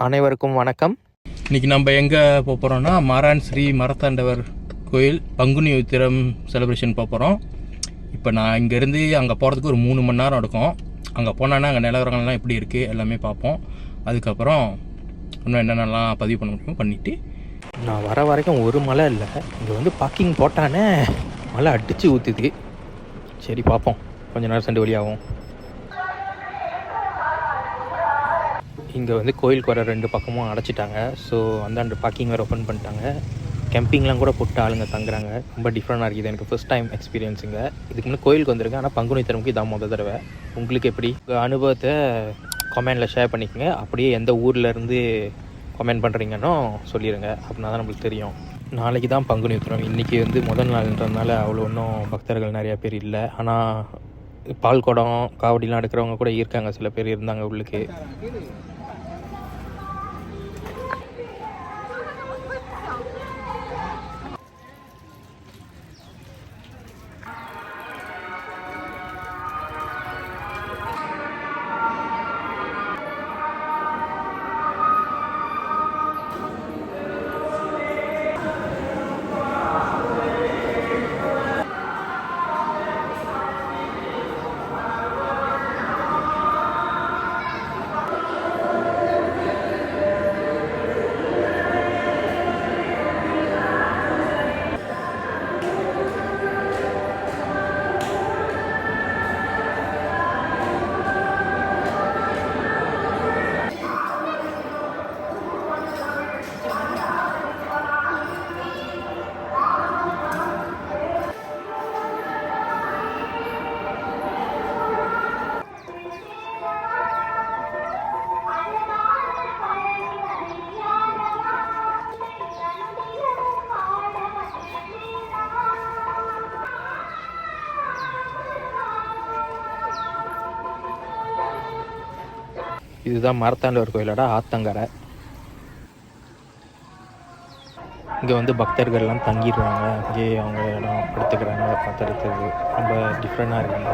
அனைவருக்கும் வணக்கம். இன்றைக்கி நம்ம எங்கே போக போகிறோம்னா மாரான் ஸ்ரீ மரத்தாண்டவர் கோயில் பங்குனி உத்திரம் செலிப்ரேஷன் போக போகிறோம். இப்போ நான் இங்கேருந்து அங்கே போகிறதுக்கு ஒரு 3 மணி நேரம் எடுக்கும். அங்கே போனோன்னா அங்கே நிலவரங்கள்லாம் எப்படி இருக்குது எல்லாமே பார்ப்போம். அதுக்கப்புறம் இன்னும் என்னென்னலாம் பதிவு பண்ண முடியுமோ பண்ணிவிட்டு நான் வர வரைக்கும் ஒரு மழை இல்லை. இங்கே வந்து பார்க்கிங் போட்டானே மழை அடித்து ஊற்றுது. சரி பார்ப்போம், கொஞ்சம் நேரம் சென்று வழியாகும். இங்கே வந்து கோயிலுக்கு வர 2 பக்கமும் அடைச்சிட்டாங்க. ஸோ அந்த பார்க்கிங் வேறு ஓப்பன் பண்ணிட்டாங்க. கேம்பிங்லாம் கூட போட்டு ஆளுங்க தங்குறாங்க. ரொம்ப டிஃப்ரெண்டாக இருக்குது. எனக்கு ஃபர்ஸ்ட் டைம் எக்ஸ்பீரியன்ஸுங்க. இதுக்கு முன்னே கோயிலுக்கு வந்திருக்கேன், ஆனால் பங்குனி உத்திரமுக்கு இதான் முதல் தடவை. உங்களுக்கு எப்படி அனுபவத்தை கமெண்டில் ஷேர் பண்ணிக்கோங்க. அப்படியே எந்த ஊர்லேருந்து கமெண்ட் பண்ணுறீங்கன்னோ சொல்லிடுங்க, அப்படின்னா தான் நம்மளுக்கு தெரியும். நாளைக்கு தான் பங்குனி உத்திரம். இன்றைக்கி வந்து முதல் நாள்ன்றதுனால அவ்வளோ ஒன்றும் பக்தர்கள் நிறையா பேர் இல்லை. ஆனால் பால் குடம் காவடிலாம் எடுக்கிறவங்க கூட இருக்காங்க, சில பேர் இருந்தாங்க உள்ளுக்கு. இதுதான் மரத்தாண்டவர் கோயிலோட ஆத்தங்கரை. இங்கே வந்து பக்தர்கள்லாம் தங்கிடுறாங்க. அங்கேயே அவங்க இடம் எடுத்துக்கிறாங்க. பார்த்தெடுத்தது ரொம்ப டிஃப்ரெண்டாக இருக்குங்க.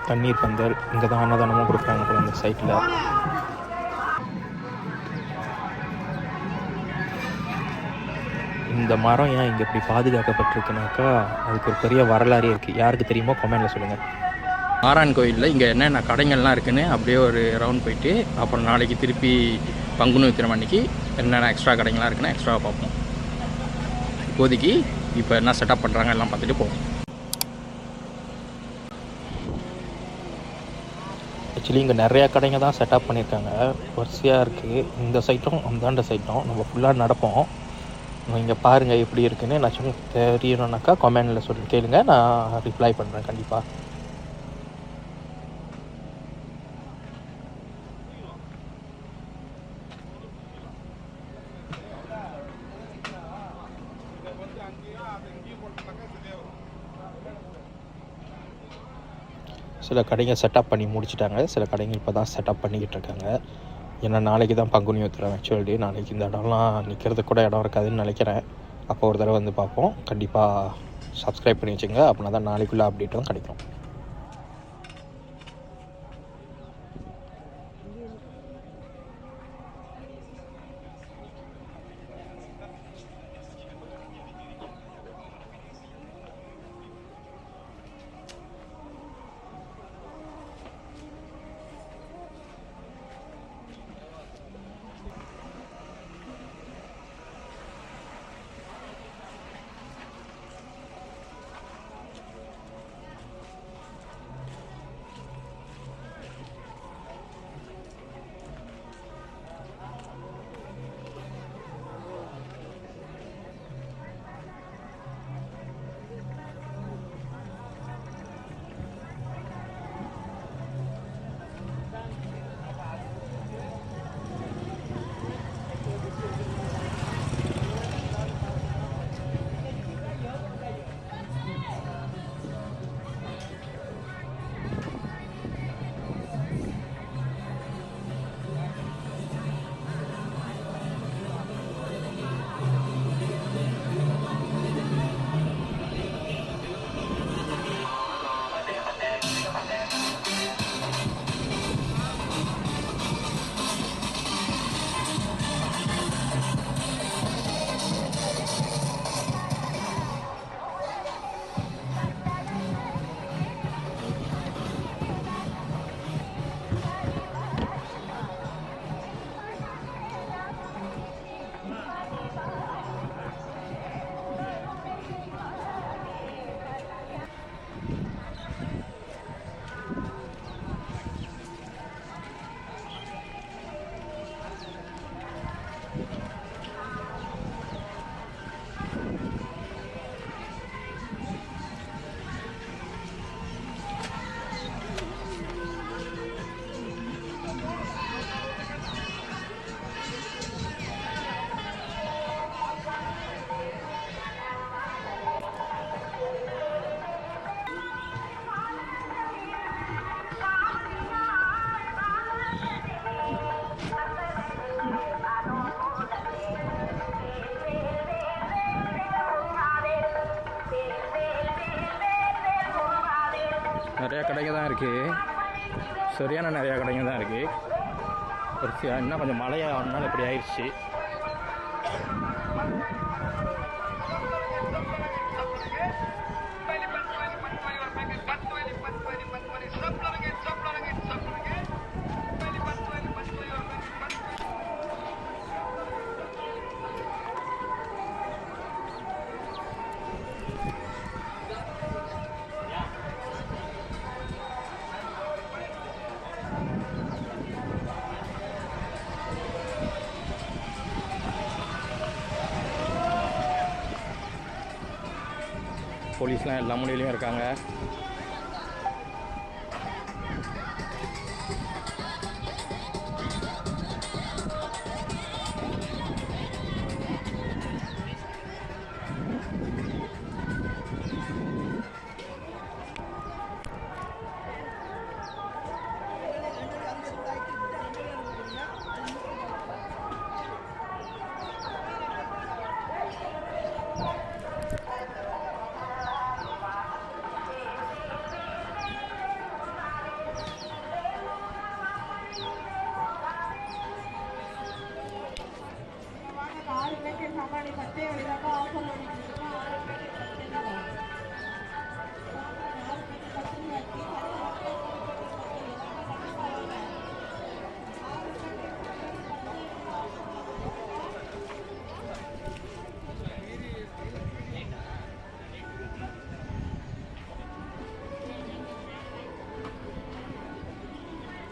தண்ணீர் பந்தல் இங்கே தான் அன்னதானமும் கொடுக்குறாங்க போல இந்த சைட்டில். இந்த மரம் ஏன் இங்கே இப்படி பாதுகாக்கப்பட்டிருக்குனாக்கா அதுக்கு ஒரு பெரிய வரலாறே இருக்குது. யாருக்கு தெரியுமோ கமெண்டில் சொல்லுங்கள். மாரான் கோயிலில் இங்கே என்னென்ன கடைகள்லாம் இருக்குதுன்னு அப்படியே ஒரு ரவுண்ட் போயிட்டு அப்புறம் நாளைக்கு திருப்பி பங்குனி உத்திரம் அன்றைக்கி என்னென்ன எக்ஸ்ட்ரா கடைகள்லாம் இருக்குன்னு எக்ஸ்ட்ரா பார்ப்போம். இப்போதைக்கு இப்போ என்ன செட்டப் பண்ணுறாங்க எல்லாம் பார்த்துட்டு போவோம். ஆக்சுவலி இங்கே நிறையா கடைங்க தான் செட்டப் பண்ணியிருக்காங்க, வரிசையாக இருக்குது. இந்த சைட்டும் அந்தாண்ட சைட்டும் நம்ம ஃபுல்லாக நடப்போம். இங்கே பாருங்கள் எப்படி இருக்குன்னு. நான் சும்மா தெரியணுன்னாக்கா கமெண்டில் சொல்லி கேளுங்க, நான் ரிப்ளை பண்ணுறேன் கண்டிப்பாக. சில கடைங்க செட்டப் பண்ணி முடிச்சுட்டாங்க, சில கடைங்க இப்போ தான் செட்டப் பண்ணிக்கிட்டு இருக்காங்க. ஏன்னா நாளைக்கு தான் பங்குனி உத்திரம் ஆக்சுவலி. நாளைக்கு இந்த இடம்லாம் நிற்கிறதுக்கு கூட இடம் இருக்காதுன்னு நினைக்கிறேன். அப்போ ஒரு தடவை வந்து பார்ப்போம். கண்டிப்பாக சப்ஸ்கிரைப் பண்ணி வச்சுங்க, அப்படின்னா தான் நாளைக்குள்ளே அப்டேட்டும் கிடைக்கும். சரியான நிறையா கடைங்க தான் இருக்குது. வரிசையாக இன்னும் கொஞ்சம் மழையானாலும் இப்படி ஆயிடுச்சு. போலீஸ்லாம் எல்லா மூலையிலையும் இருக்காங்க.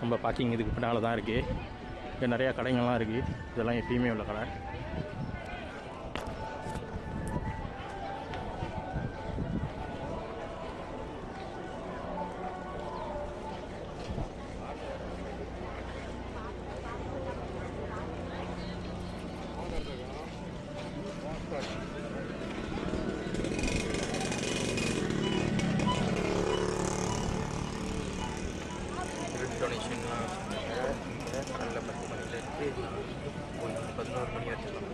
நம்ம பார்க்கிங் இதுக்கு பின்னால் தான் இருக்குது. இங்கே நிறையா கடைங்கள்லாம் இருக்குது. இதெல்லாம் எப்பயுமே உள்ள கடை. டொனேஷன்லாம் காலைல 10 மணிலேருந்து 11 மணி வரைக்கும்.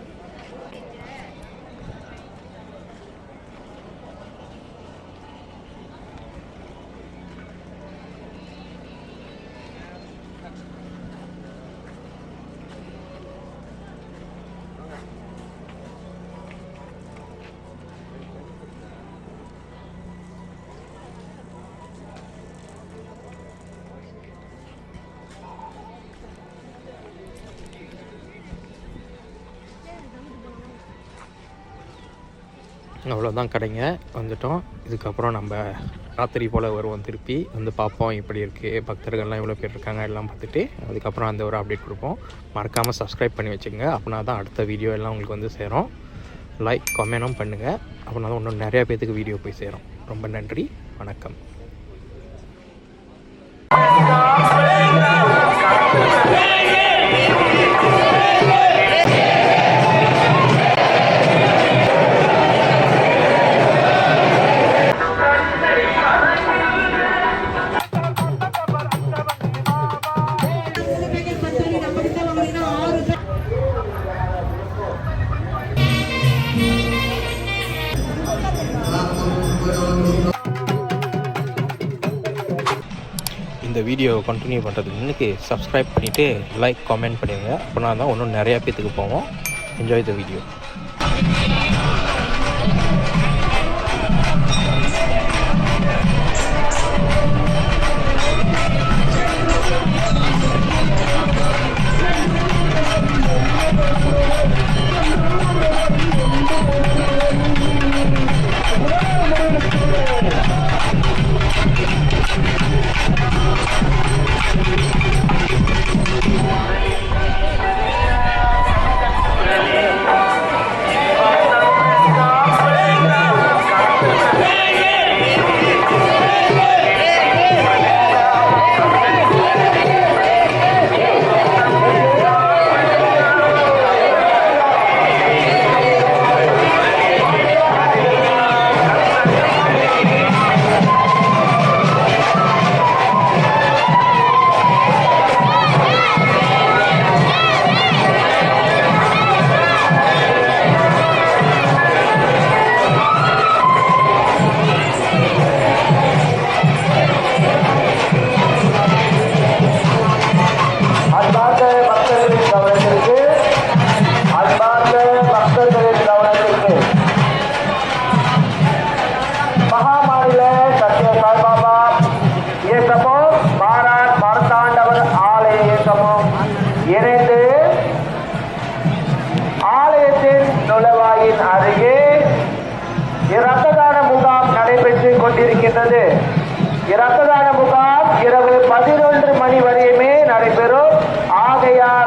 அவ்வளோதான் கடைங்க, வந்துட்டோம். இதுக்கப்புறம் நம்ம ராத்திரி போல் வருவோம், திருப்பி வந்து பார்ப்போம் எப்படி இருக்குது, பக்தர்கள்லாம் எவ்வளோ பேர் இருக்காங்க எல்லாம் பார்த்துட்டு அதுக்கப்புறம் அந்த ஒரு அப்டேட் கொடுப்போம். மறக்காமல் சப்ஸ்கிரைப் பண்ணி வச்சுக்கோங்க, அப்படின்னா தான் அடுத்த வீடியோ எல்லாம் உங்களுக்கு வந்து சேரும். லைக் கமெண்ட்டும் பண்ணுங்கள், அப்படின்னா தான் இன்னும் நிறையா பேர்த்துக்கு வீடியோ போய் சேரும். ரொம்ப நன்றி, வணக்கம். இந்த வீடியோவை கண்டினியூ பண்ணுறதுக்கு முன்னுக்கு சப்ஸ்கிரைப் பண்ணிவிட்டு லைக் கமெண்ட் பண்ணிடுங்க, அப்படின்னா தான் இன்னும் நிறையா பேத்துக்கு போவோம். Enjoy the video. அன்பார்ந்த பக்தர்களின் கவனத்திற்கு மகாமாநில சத்ய சாய்பாபா இயக்கமும் மாரான் மார்த்தாண்டவர் ஆலய இயக்கமும் இணைந்து ஆலயத்தின் நுழைவாயின் அருகே இரத்த தான முகாம் நடைபெற்றுக் கொண்டிருக்கின்றது. இரத்த தான முகாம் இரவு 11 மணி வரையுமே நடைபெறும். ஆகையால்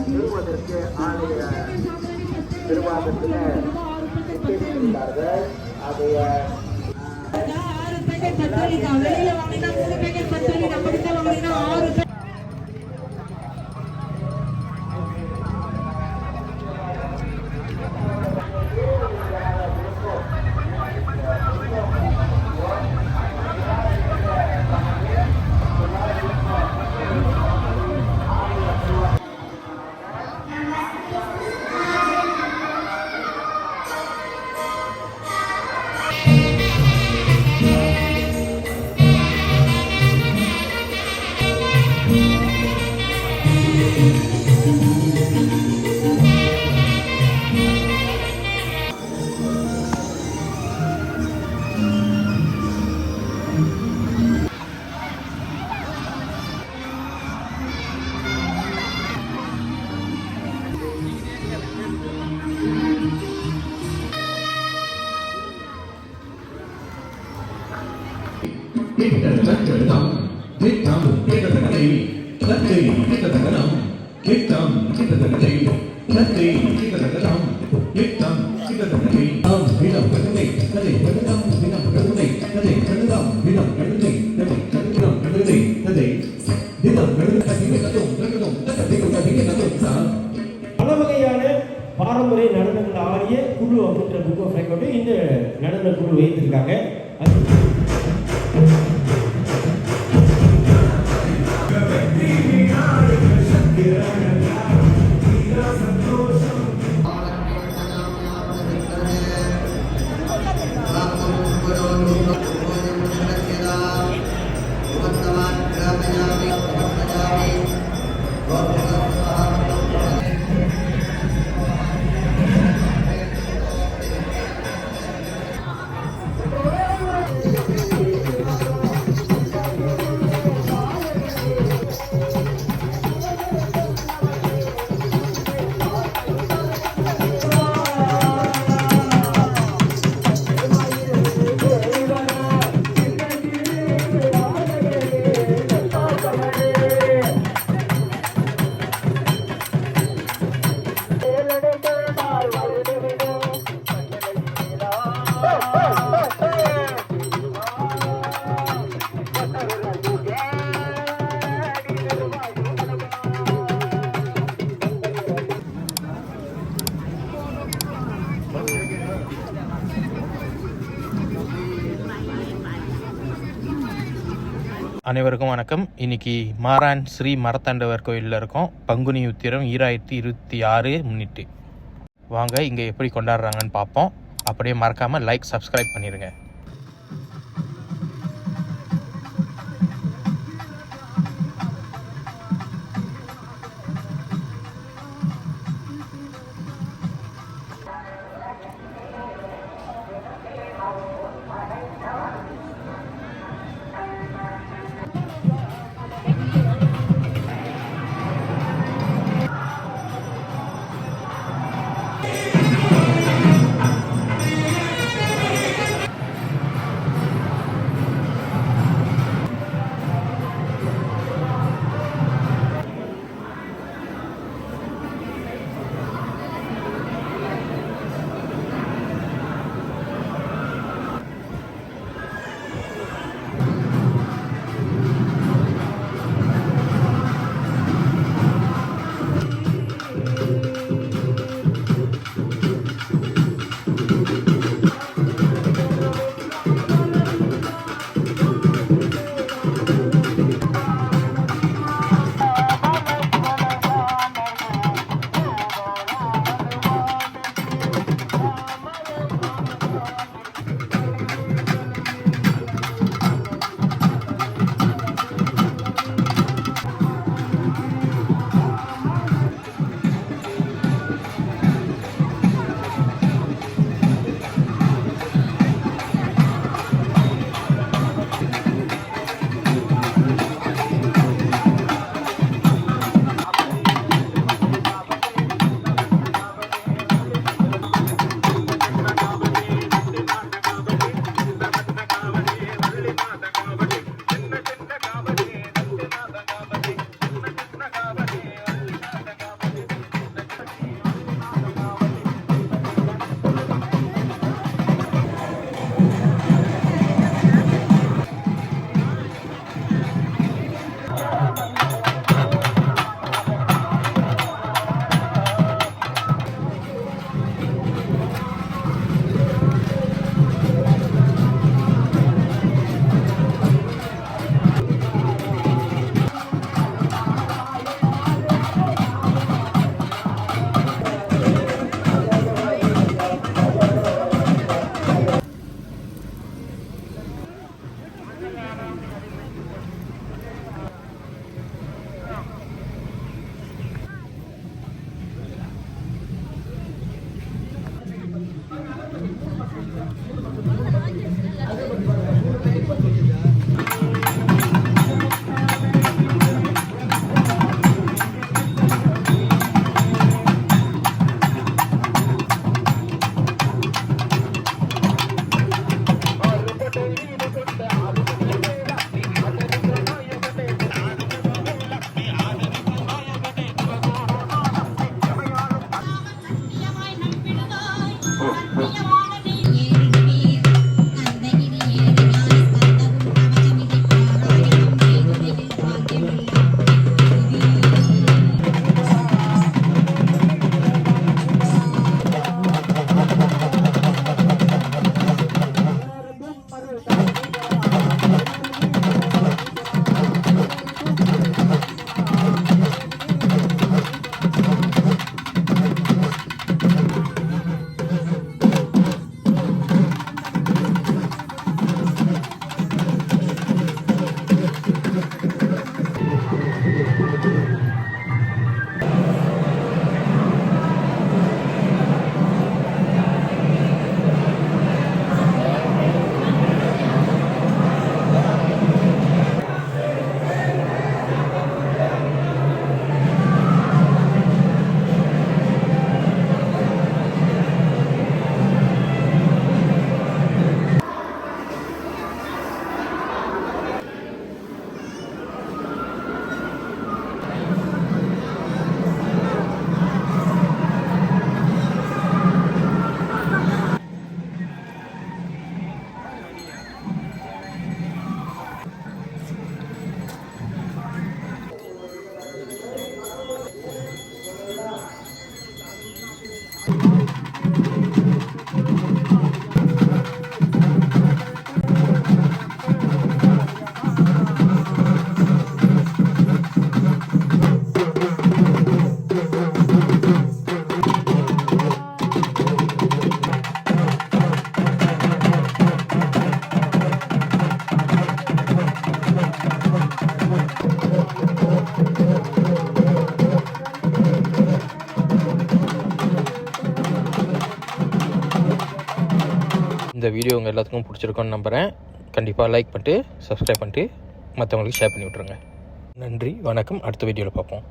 நிறுவுவதற்கு ஆலய நிர்வாகத்தினர் உத்தேசித்திருந்தார்கள். அதைய பல வகையான பாரம்பரிய நடனங்கள் ஆடிய குழு அப்படின்ற புக் ஆஃப் ரெக்கார்டு இந்த நடன குழு வைத்திருக்காங்க. அனைவருக்கும் வணக்கம். இன்னைக்கு மாரான் ஸ்ரீ மரத்தாண்டவர் கோயிலில் இருக்கோம். பங்குனி உத்திரம் 2026 முன்னிட்டு வாங்க இங்கே எப்படி கொண்டாடுறாங்கன்னு பார்ப்போம். அப்படியே மறக்காமல் லைக் சப்ஸ்கிரைப் பண்ணிடுங்க. வீடியோ உங்கள் எல்லாத்துக்கும் பிடிச்சிருக்கோன்னு நம்புகிறேன். கண்டிப்பாக லைக் பண்ணிட்டு சப்ஸ்கிரைப் பண்ணிட்டு மற்றவங்களுக்கு ஷேர் பண்ணி விட்ருங்க. நன்றி, வணக்கம். அடுத்த வீடியோவில் பார்ப்போம்.